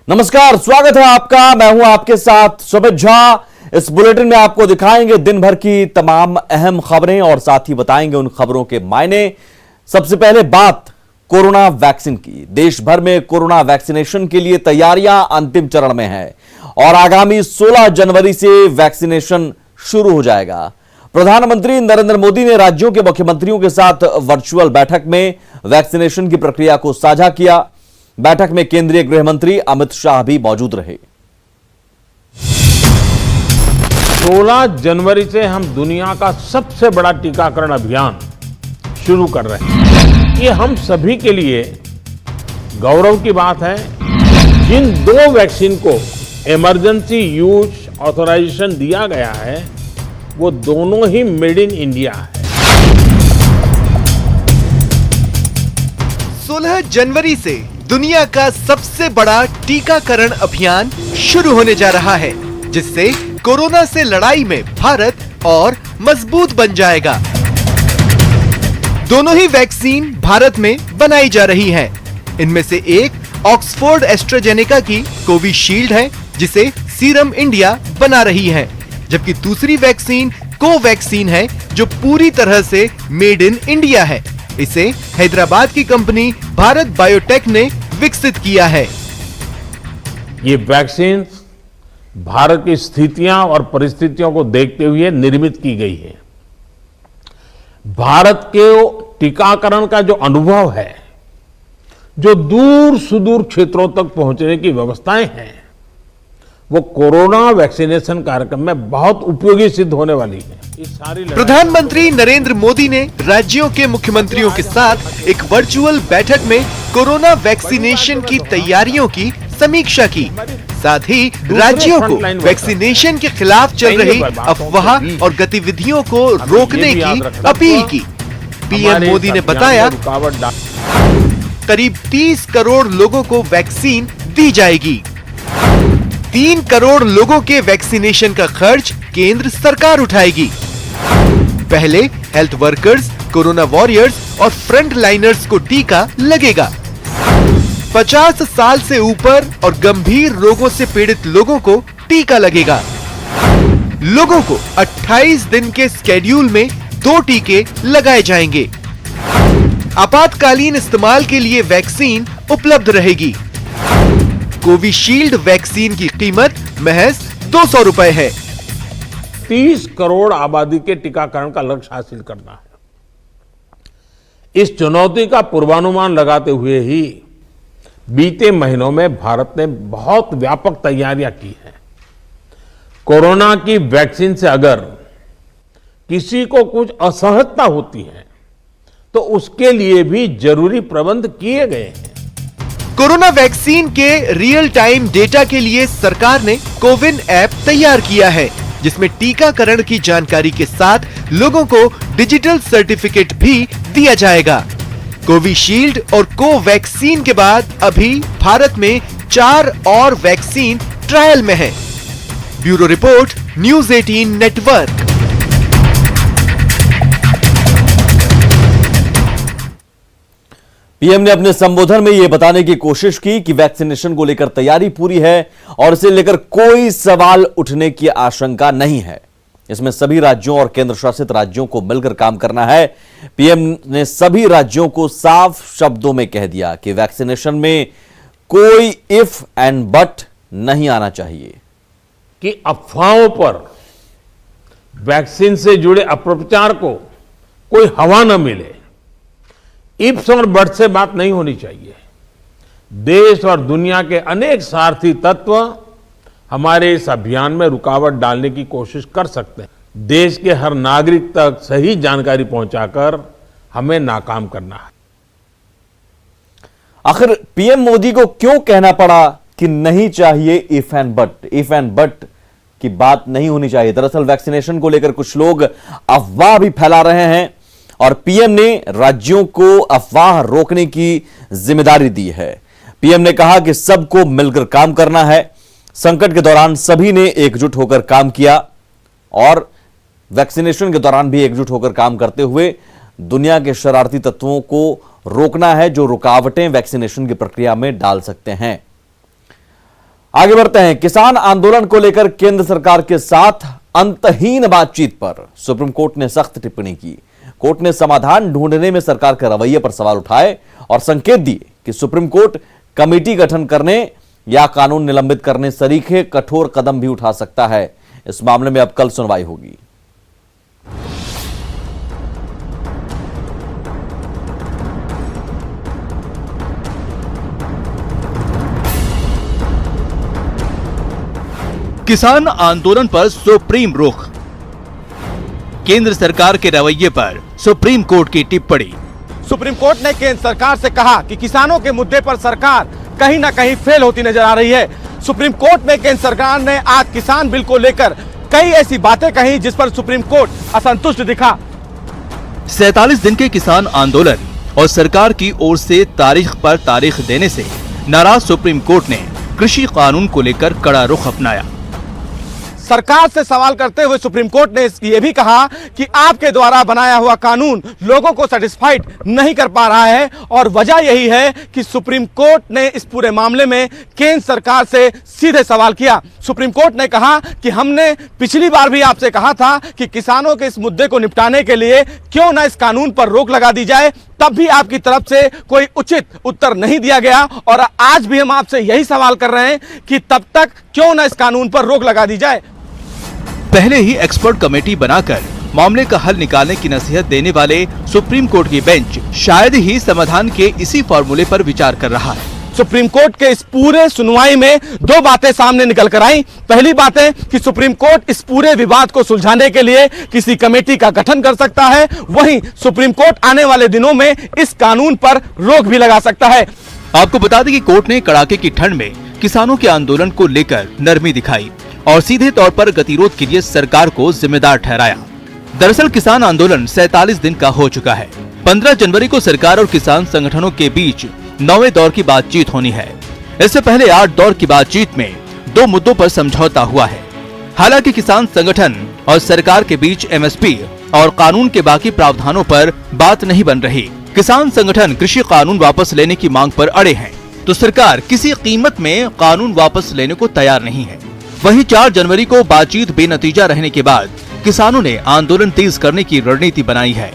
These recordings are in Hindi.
नमस्कार, स्वागत है आपका। मैं हूं आपके साथ सुमित झा। इस बुलेटिन में आपको दिखाएंगे दिन भर की तमाम अहम खबरें और साथ ही बताएंगे उन खबरों के मायने। सबसे पहले बात कोरोना वैक्सीन की। देश भर में कोरोना वैक्सीनेशन के लिए तैयारियां अंतिम चरण में है और आगामी 16 जनवरी से वैक्सीनेशन शुरू हो जाएगा। प्रधानमंत्री नरेंद्र मोदी ने राज्यों के मुख्यमंत्रियों के साथ वर्चुअल बैठक में वैक्सीनेशन की प्रक्रिया को साझा किया। बैठक में केंद्रीय गृह मंत्री अमित शाह भी मौजूद रहे। 16 जनवरी से हम दुनिया का सबसे बड़ा टीकाकरण अभियान शुरू कर रहे हैं। ये हम सभी के लिए गौरव की बात है। जिन 2 वैक्सीन को इमरजेंसी यूज ऑथराइजेशन दिया गया है, वो दोनों ही मेड इन इंडिया है। 16 जनवरी से दुनिया का सबसे बड़ा टीकाकरण अभियान शुरू होने जा रहा है, जिससे कोरोना से लड़ाई में भारत और मजबूत बन जाएगा। दोनों ही वैक्सीन भारत में बनाई जा रही हैं। इनमें से एक ऑक्सफोर्ड एस्ट्राजेनेका की कोविशील्ड है, जिसे सीरम इंडिया बना रही है, जबकि दूसरी वैक्सीन कोवैक्सीन है, जो पूरी तरह से मेड इन इंडिया है। इसे हैदराबाद की कंपनी भारत बायोटेक ने विकसित किया है। ये वैक्सीन भारत की स्थितियां और परिस्थितियों को देखते हुए निर्मित की गई है। भारत के टीकाकरण का जो अनुभव है, जो दूर सुदूर क्षेत्रों तक पहुंचने की व्यवस्थाएं हैं, वो कोरोना वैक्सीनेशन कार्यक्रम में बहुत उपयोगी सिद्ध होने वाली है। प्रधानमंत्री नरेंद्र मोदी ने राज्यों के मुख्यमंत्रियों के साथ एक वर्चुअल बैठक में कोरोना वैक्सीनेशन की तैयारियों की समीक्षा की। साथ ही राज्यों को वैक्सीनेशन के खिलाफ चल रही अफवाह और गतिविधियों को रोकने की अपील की। पीएम मोदी ने बताया, करीब 30 करोड़ लोगों को वैक्सीन दी जाएगी। 3 करोड़ लोगों के वैक्सीनेशन का खर्च केंद्र सरकार उठाएगी। पहले हेल्थ वर्कर्स, कोरोना वॉरियर्स और फ्रंट लाइनर्स को टीका लगेगा। 50 साल से ऊपर और गंभीर रोगों से पीड़ित लोगों को टीका लगेगा। लोगों को 28 दिन के स्केड्यूल में 2 टीके लगाए जाएंगे। आपातकालीन इस्तेमाल के लिए वैक्सीन उपलब्ध रहेगी। कोविशील्ड वैक्सीन की कीमत महज 200 रुपए है। 30 करोड़ आबादी के टीकाकरण का लक्ष्य हासिल करना है। इस चुनौती का पूर्वानुमान लगाते हुए ही बीते महीनों में भारत ने बहुत व्यापक तैयारियां की हैं। कोरोना की वैक्सीन से अगर किसी को कुछ असहजता होती है, तो उसके लिए भी जरूरी प्रबंध किए गए हैं। कोरोना वैक्सीन के रियल टाइम डेटा के लिए सरकार ने कोविन ऐप तैयार किया है, जिसमें टीकाकरण की जानकारी के साथ लोगों को डिजिटल सर्टिफिकेट भी दिया जाएगा। कोविशील्ड और कोवैक्सीन के बाद अभी भारत में 4 और वैक्सीन ट्रायल में है। Bureau report, news 18 network. PM ने अपने संबोधन में यह बताने की कोशिश की कि वैक्सीनेशन को लेकर तैयारी पूरी है और इसे लेकर कोई सवाल उठने की आशंका नहीं है। इसमें सभी राज्यों और केंद्र शासित राज्यों को मिलकर काम करना है। पीएम ने सभी राज्यों को साफ शब्दों में कह दिया कि वैक्सीनेशन में कोई इफ एंड बट नहीं आना चाहिए, कि अफवाहों पर वैक्सीन से जुड़े अपप्रचार को कोई हवा न मिले। इफ्स और बट से बात नहीं होनी चाहिए। देश और दुनिया के अनेक स्वार्थी तत्व हमारे इस अभियान में रुकावट डालने की कोशिश कर सकते हैं। देश के हर नागरिक तक सही जानकारी पहुंचाकर हमें नाकाम करना है। आखिर पीएम मोदी को क्यों कहना पड़ा कि नहीं चाहिए if and but? If and but की बात नहीं होनी चाहिए। दरअसल वैक्सीनेशन को लेकर कुछ लोग अफवाह भी फैला रहे हैं और पीएम ने राज्यों को अफवाह रोकने की जिम्मेदारी दी है। पीएम ने कहा कि सबको मिलकर काम करना है। संकट के दौरान सभी ने एकजुट होकर काम किया और वैक्सीनेशन के दौरान भी एकजुट होकर काम करते हुए दुनिया के शरारती तत्वों को रोकना है जो रुकावटें वैक्सीनेशन की प्रक्रिया में डाल सकते हैं। आगे बढ़ते हैं। किसान आंदोलन को लेकर केंद्र सरकार के साथ अंतहीन बातचीत पर सुप्रीम कोर्ट ने सख्त टिप्पणी की। कोर्ट ने समाधान ढूंढने में सरकार के रवैये पर सवाल उठाए और संकेत दिए कि सुप्रीम कोर्ट कमेटी गठन करने या कानून निलंबित करने सरीखे कठोर कदम भी उठा सकता है। इस मामले में अब कल सुनवाई होगी। किसान आंदोलन पर सुप्रीम रुख, केंद्र सरकार के रवैये पर सुप्रीम कोर्ट की टिप्पणी। सुप्रीम कोर्ट ने केंद्र सरकार से कहा कि किसानों के मुद्दे पर सरकार कहीं ना कहीं फेल होती नजर आ रही है। सुप्रीम कोर्ट में केंद्र सरकार ने आज किसान बिल को लेकर कई ऐसी बातें कही जिस पर सुप्रीम कोर्ट असंतुष्ट दिखा। 47 दिन के किसान आंदोलन और सरकार की ओर से तारीख पर तारीख देने से नाराज सुप्रीम कोर्ट ने कृषि कानून को लेकर कड़ा रुख अपनाया। सरकार से सवाल करते हुए सुप्रीम कोर्ट ने यह भी कहा कि आपके द्वारा बनाया हुआ कानून लोगों को सेटिस्फाइड नहीं कर पा रहा है और वजह यही है कि सुप्रीम कोर्ट ने इस पूरे मामले में केंद्र सरकार से सीधे सवाल किया। सुप्रीम कोर्ट ने कहा कि हमने पिछली बार भी आपसे कहा था कि किसानों के इस मुद्दे को निपटाने के लिए क्यों ना इस कानून पर रोक लगा दी जाए, तब भी आपकी तरफ से कोई उचित उत्तर नहीं दिया गया और आज भी हम आपसे यही सवाल कर रहे हैं कि तब तक क्यों ना इस कानून पर रोक लगा दी जाए। पहले ही एक्सपर्ट कमेटी बनाकर मामले का हल निकालने की नसीहत देने वाले सुप्रीम कोर्ट की बेंच शायद ही समाधान के इसी फॉर्मूले पर विचार कर रहा है। सुप्रीम कोर्ट के इस पूरे सुनवाई में दो बातें सामने निकल कर आई। पहली बात है कि सुप्रीम कोर्ट इस पूरे विवाद को सुलझाने के लिए किसी कमेटी का गठन कर सकता है, वहीं सुप्रीम कोर्ट आने वाले दिनों में इस कानून पर रोक भी लगा सकता है। आपको बता दें कि कोर्ट ने कड़ाके की ठंड में किसानों के आंदोलन को लेकर नरमी दिखाई और सीधे तौर पर गतिरोध के लिए सरकार को जिम्मेदार ठहराया। दरअसल किसान आंदोलन 47 दिन का हो चुका है। 15 जनवरी को सरकार और किसान संगठनों के बीच 9वें दौर की बातचीत होनी है। इससे पहले 8 दौर की बातचीत में 2 मुद्दों पर समझौता हुआ है। हालांकि किसान संगठन और सरकार के बीच एमएसपी और कानून के बाकी प्रावधानों पर बात नहीं बन रही। किसान संगठन कृषि कानून वापस लेने की मांग पर अड़े हैं, तो सरकार किसी कीमत में कानून वापस लेने को तैयार नहीं है। वहीं 4 जनवरी को बातचीत बेनतीजा रहने के बाद किसानों ने आंदोलन तेज करने की रणनीति बनाई है।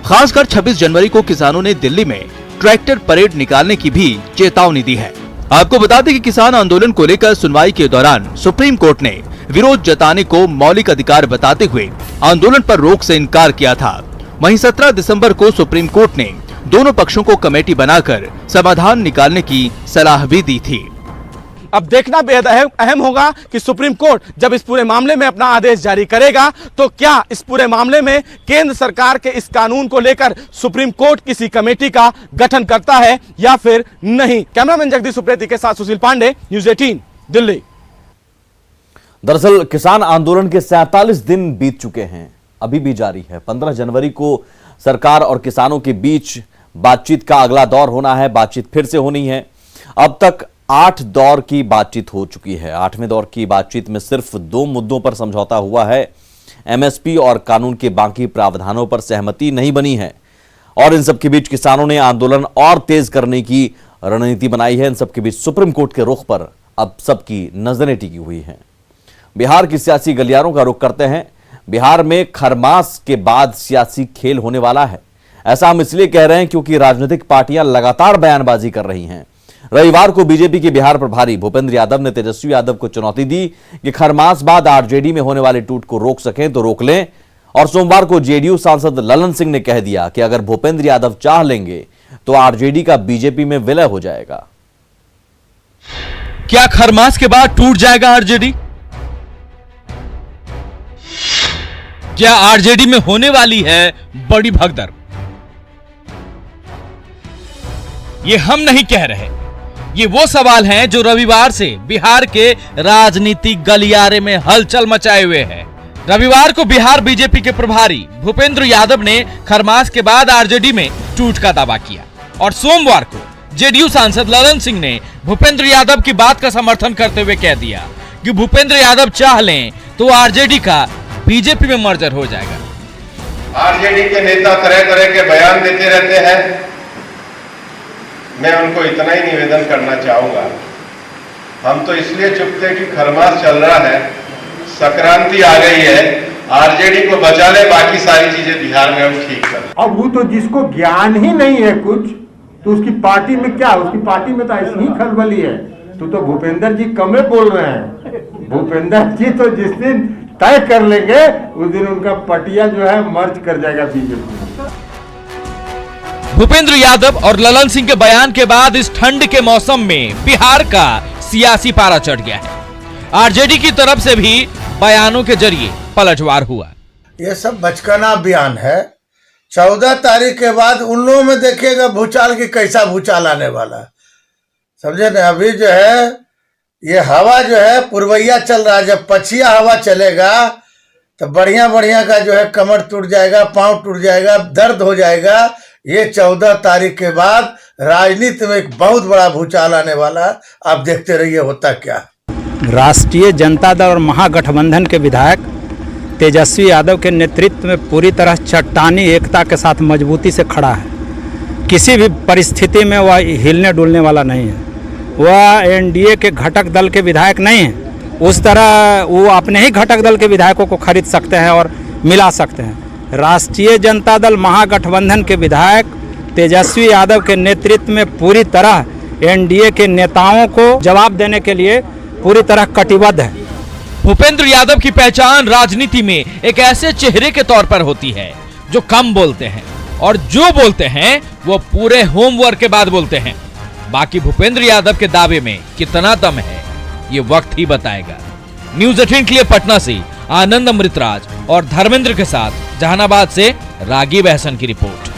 खासकर 26 जनवरी को किसानों ने दिल्ली में ट्रैक्टर परेड निकालने की भी चेतावनी दी है। आपको बता दें कि किसान आंदोलन को लेकर सुनवाई के दौरान सुप्रीम कोर्ट ने विरोध जताने को मौलिक अधिकार बताते हुए आंदोलन पर रोक से इनकार किया था। वहीं 17 दिसंबर को सुप्रीम कोर्ट ने दोनों पक्षों को कमेटी बनाकर समाधान निकालने की सलाह भी दी थी। अब देखना बेहद अहम होगा कि सुप्रीम कोर्ट जब इस पूरे मामले में अपना आदेश जारी करेगा तो क्या इस पूरे मामले में केंद्र सरकार के इस कानून को लेकर सुप्रीम कोर्ट किसी कमेटी का गठन करता है या फिर नहीं। कैमरामैन जगदीश सुप्रेती के साथ सुशील पांडे, न्यूज़ 18 दिल्ली। दरअसल किसान आंदोलन के 47 दिन बीत चुके हैं, अभी भी जारी है। 15 जनवरी को सरकार और किसानों के बीच बातचीत का अगला दौर होना है, बातचीत फिर से होनी है। अब तक 8 दौर की बातचीत हो चुकी है। 8वें दौर की बातचीत में सिर्फ 2 मुद्दों पर समझौता हुआ है। एमएसपी और कानून के बाकी प्रावधानों पर सहमति नहीं बनी है और इन सब के बीच किसानों ने आंदोलन और तेज करने की रणनीति बनाई है। इन सब के बीच सुप्रीम कोर्ट के रुख पर अब सबकी नजरें टिकी हुई हैं। बिहार की सियासी गलियारों का रुख करते हैं। बिहार में खरमास के बाद सियासी खेल होने वाला है। ऐसा हम इसलिए कह रहे हैं क्योंकि राजनीतिक पार्टियां लगातार बयानबाजी कर रही हैं। रविवार को बीजेपी के बिहार प्रभारी भूपेंद्र यादव ने तेजस्वी यादव को चुनौती दी कि खरमास बाद आरजेडी में होने वाले टूट को रोक सकें तो रोक लें। और सोमवार को जेडीयू सांसद ललन सिंह ने कह दिया कि अगर भूपेंद्र यादव चाह लेंगे तो आरजेडी का बीजेपी में विलय हो जाएगा। क्या खरमास के बाद टूट जाएगा आरजेडी? क्या आरजेडी में होने वाली है बड़ी भगदड़? ये हम नहीं कह रहे, ये वो सवाल हैं जो रविवार से बिहार के राजनीतिक गलियारे में हलचल मचाए हुए हैं। रविवार को बिहार बीजेपी के प्रभारी भूपेंद्र यादव ने खरमास के बाद आरजेडी में टूट का दावा किया और सोमवार को जेडीयू सांसद ललन सिंह ने भूपेंद्र यादव की बात का समर्थन करते हुए कह दिया कि भूपेंद्र यादव चाह लें तो आरजेडी का बीजेपी में मर्जर हो जाएगा। आरजेडी के नेता तरह तरह के बयान देते रहते हैं। मैं उनको इतना ही निवेदन करना चाहूंगा हम तो इसलिए चुप थे कि खरमास चल रहा है, संक्रांति आ गई है, आरजेडी को बचा ले, बाकी सारी चीजें बिहार में हम ठीक कर। अब वो तो जिसको ज्ञान ही नहीं है कुछ, तो उसकी पार्टी में क्या, उसकी पार्टी में तो ऐसी ही खलबली है। तो भूपेंद्र जी कमे बोल रहे हैं। भूपेंद्र जी तो जिस दिन तय कर लेंगे उस दिन उनका पटिया जो है मर्ज कर जाएगा बीजेपी। भूपेंद्र यादव और ललन सिंह के बयान के बाद इस ठंड के मौसम में बिहार का सियासी पारा चढ़ गया है। आरजेडी की तरफ से भी बयानों के जरिए पलटवार हुआ। ये सब बचकाना बयान है। 14 तारीख के बाद उन लोगों में देखिएगा भूचाल की कैसा भूचाल आने वाला, समझे ना। अभी जो है ये हवा जो है पुरवैया चल रहा है, जब पछिया हवा चलेगा तो बढ़िया बढ़िया का जो है कमर टूट जाएगा, पांव टूट जाएगा, दर्द हो जाएगा। ये 14 तारीख के बाद राजनीति में एक बहुत बड़ा भूचाल आने वाला, आप देखते रहिए होता क्या। राष्ट्रीय जनता दल और महागठबंधन के विधायक तेजस्वी यादव के नेतृत्व में पूरी तरह चट्टानी एकता के साथ मजबूती से खड़ा है। किसी भी परिस्थिति में वह हिलने डुलने वाला नहीं है। वह एनडीए के घटक दल के विधायक नहीं है। उस तरह वो अपने ही घटक दल के विधायकों को खरीद सकते हैं और मिला सकते हैं। राष्ट्रीय जनता दल महागठबंधन के विधायक तेजस्वी यादव के नेतृत्व में पूरी तरह एनडीए के नेताओं को जवाब देने के लिए पूरी तरह कटिबद्ध है। भूपेंद्र यादव की पहचान राजनीति में एक ऐसे चेहरे के तौर पर होती है जो कम बोलते हैं और जो बोलते हैं वो पूरे होमवर्क के बाद बोलते हैं। बाकी भूपेंद्र यादव के दावे में कितना दम है ये वक्त ही बताएगा। न्यूज़ 18 के लिए पटना से आनंद अमृतराज और धर्मेंद्र के साथ जहानाबाद से रागी बहसन की रिपोर्ट।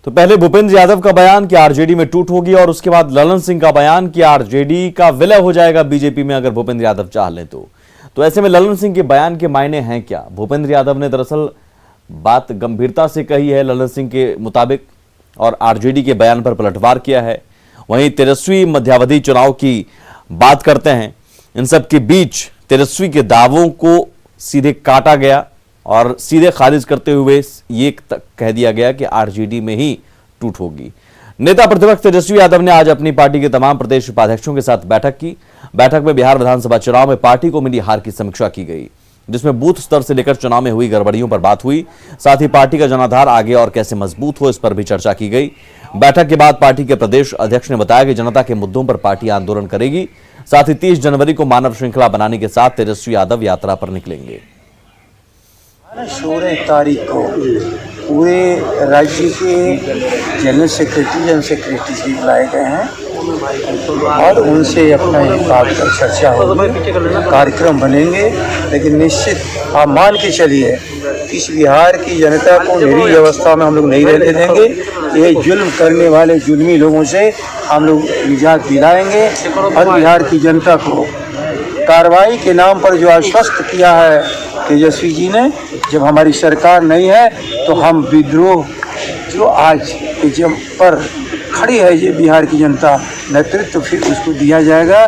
तो पहले भूपेंद्र यादव का बयान कि आरजेडी में टूट होगी और उसके बाद ललन सिंह का बयान कि आरजेडी का विलय हो जाएगा बीजेपी में अगर भूपेंद्र यादव चाह लें तो ऐसे में ललन सिंह के बयान के मायने हैं क्या। भूपेंद्र यादव ने दरअसल बात गंभीरता से कही है ललन सिंह के मुताबिक और आरजेडी के बयान पर पलटवार किया है। वहीं तेजस्वी मध्यावधि चुनाव की बात करते हैं। इन सब के बीच तेजस्वी के दावों को सीधे काटा गया और सीधे खारिज करते हुए ये कह दिया गया कि आरजेडी में ही टूट होगी। नेता प्रतिपक्ष तेजस्वी यादव ने आज अपनी पार्टी के तमाम प्रदेश उपाध्यक्षों के साथ बैठक की। बैठक में बिहार विधानसभा चुनाव में पार्टी को मिली हार की समीक्षा की गई, जिसमें बूथ स्तर से लेकर चुनाव में हुई गड़बड़ियों पर बात हुई। साथ ही पार्टी का जनाधार आगे और कैसे मजबूत हो इस पर भी चर्चा की गई। बैठक के बाद पार्टी के प्रदेश अध्यक्ष ने बताया कि जनता के मुद्दों पर पार्टी आंदोलन करेगी। साथ ही 30 जनवरी को मानव श्रृंखला बनाने के साथ तेजस्वी यादव यात्रा पर निकलेंगे। 16 तारीख को पूरे राज्य के जनरल सेक्रेटरी भी बुलाए गए हैं और उनसे अपना एक बात पर चर्चा होगी, कार्यक्रम बनेंगे। लेकिन निश्चित आप मान के चलिए इस बिहार की जनता को निरीह अवस्था में हम लोग नहीं रहने देंगे। ये जुल्म करने वाले जुल्मी लोगों से हम लोग निजात दिलाएंगे और बिहार की जनता को कार्रवाई के नाम पर जो आश्वस्त किया है तेजस्वी जी ने, जब हमारी सरकार नहीं है तो हम विद्रोह जो आज जब पर खड़ी है ये बिहार की जनता, नेतृत्व फिर उसको दिया जाएगा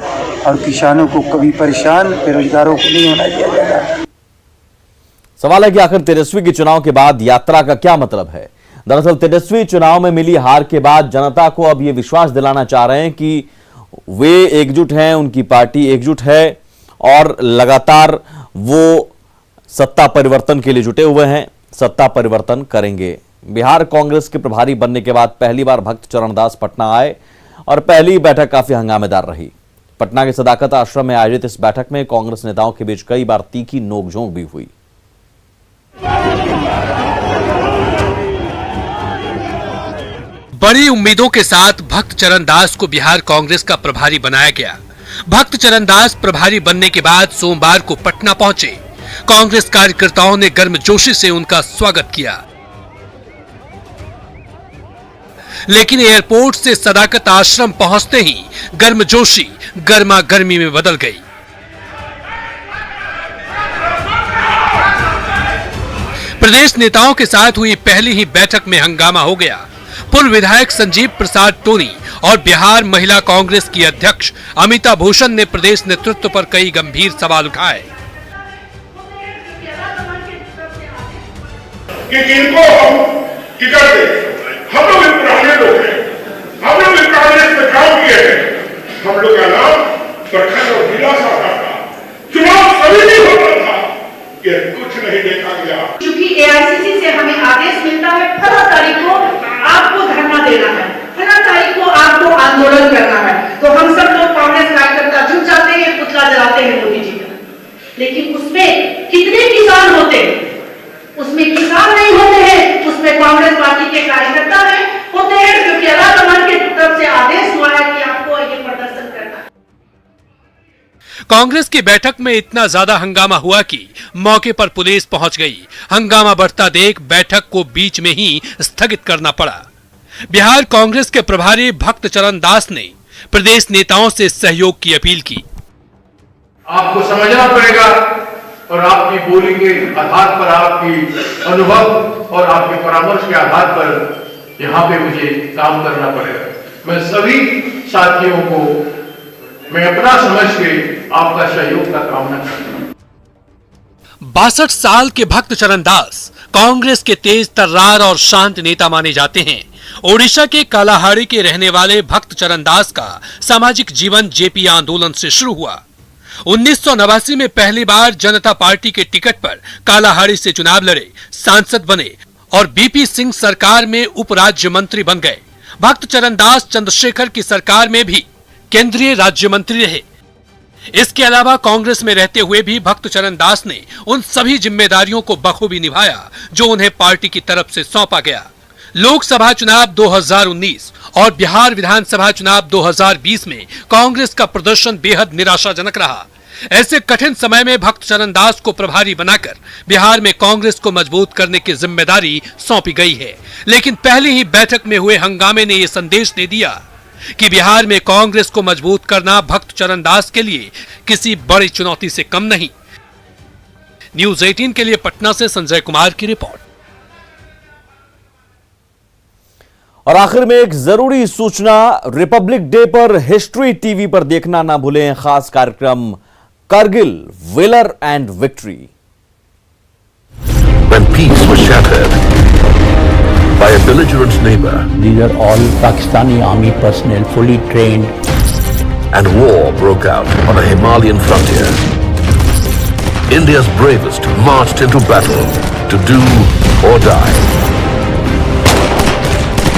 और किसानों को कभी परेशान, बेरोजगारों को नहीं होना दिया जाएगा। सवाल है कि आखिर तेजस्वी के चुनाव के बाद यात्रा का क्या मतलब है। दरअसल तेजस्वी चुनाव में मिली हार के बाद जनता को अब यह विश्वास दिलाना चाह रहे हैं कि वे एकजुट हैं, उनकी पार्टी एकजुट है और लगातार वो सत्ता परिवर्तन के लिए जुटे हुए हैं, सत्ता परिवर्तन करेंगे। बिहार कांग्रेस के प्रभारी बनने के बाद पहली बार भक्त चरण दास पटना आए और पहली बैठक काफी हंगामेदार रही। पटना के सदाकत आश्रम में आयोजित इस बैठक में कांग्रेस नेताओं के बीच कई बार तीखी नोकझोंक भी हुई। बड़ी उम्मीदों के साथ भक्त चरण दास को बिहार कांग्रेस का प्रभारी बनाया गया। भक्त चरण दास प्रभारी बनने के बाद सोमवार को पटना पहुंचे। कांग्रेस कार्यकर्ताओं ने गर्मजोशी से उनका स्वागत किया, लेकिन एयरपोर्ट से सदाकत आश्रम पहुंचते ही गर्मजोशी गर्मा गर्मी में बदल गई। प्रदेश नेताओं के साथ हुई पहली ही बैठक में हंगामा हो गया। पूर्व विधायक संजीव प्रसाद टोनी और बिहार महिला कांग्रेस की अध्यक्ष अमिता भूषण ने प्रदेश नेतृत्व पर कई गंभीर सवाल उठाए कि जिनको हम टिकट दें, हम लोग भी पुराने लोग हैं, हम लोग भी कांग्रेस में काम किए हैं, कांग्रेस की बैठक में इतना ज्यादा हंगामा हुआ कि मौके पर पुलिस पहुंच गई। हंगामा बढ़ता देख बैठक को बीच में ही स्थगित करना पड़ा। बिहार कांग्रेस के प्रभारी भक्त चरण दास ने प्रदेश नेताओं से सहयोग की अपील की। आपको समझना पड़ेगा और आपकी बोली के आधार पर, आपकी अनुभव और आपके परामर्श के आधार पर यहाँ पे मुझे काम करना पड़ेगा। मैं सभी साथियों को मैं अपना समझ के आपका सहयोग का कामना करता हूं। 62 साल के भक्त चरण दास कांग्रेस के तेज तर्रार और शांत नेता माने जाते हैं। ओडिशा के कालाहाड़ी के रहने वाले भक्त चरण दास का सामाजिक जीवन जेपी आंदोलन से शुरू हुआ। 1989 में पहली बार जनता पार्टी के टिकट पर कालाहाड़ी से चुनाव लड़े, सांसद बने और बीपी सिंह सरकार में उप राज्य मंत्री बन गए। भक्त चरण दास चंद्रशेखर की सरकार में भी केंद्रीय राज्य मंत्री रहे। इसके अलावा कांग्रेस में रहते हुए भी भक्त चरण दास ने उन सभी जिम्मेदारियों को बखूबी निभाया जो उन्हें पार्टी की तरफ से सौंपा गया। लोकसभा चुनाव 2019 और बिहार विधानसभा चुनाव 2020 में कांग्रेस का प्रदर्शन बेहद निराशाजनक रहा। ऐसे कठिन समय में भक्त चरण दास को प्रभारी बनाकर बिहार में कांग्रेस को मजबूत करने की जिम्मेदारी सौंपी गई है। लेकिन पहली ही बैठक में हुए हंगामे ने यह संदेश दे दिया कि बिहार में कांग्रेस को मजबूत करना भक्त चरण दास के लिए किसी बड़ी चुनौती से कम नहीं। न्यूज 18 के लिए पटना से संजय कुमार की रिपोर्ट। और आखिर में एक जरूरी सूचना, रिपब्लिक डे पर हिस्ट्री टीवी पर देखना ना भूलें खास कार्यक्रम Kargil valour and victory. When peace was shattered by a belligerent neighbor, These are all Pakistani army personnel, fully trained. and war broke out on a Himalayan frontier, India's bravest marched into battle to do or die.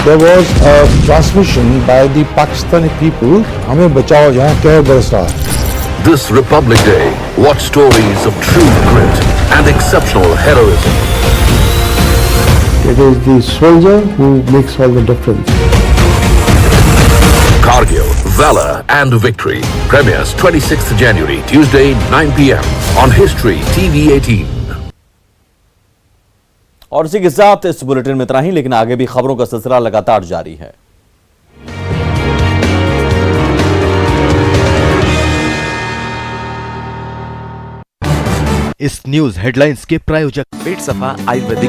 There was a transmission by the Pakistani people, हमें बचाओ यहाँ क्या बरसा। This Republic Day, watch stories of true grit and exceptional heroism. It is the soldier who makes all the difference. Kargil, Valor and Victory premieres 26th January, Tuesday, 9 p.m. on History TV 18. और इसी के साथ इस बुलेटिन में इतना ही, लेकिन आगे भी खबरों का सिलसिला लगातार जारी है। इस न्यूज हेडलाइंस के प्रायोजक पेट सफा आयुर्वेदिक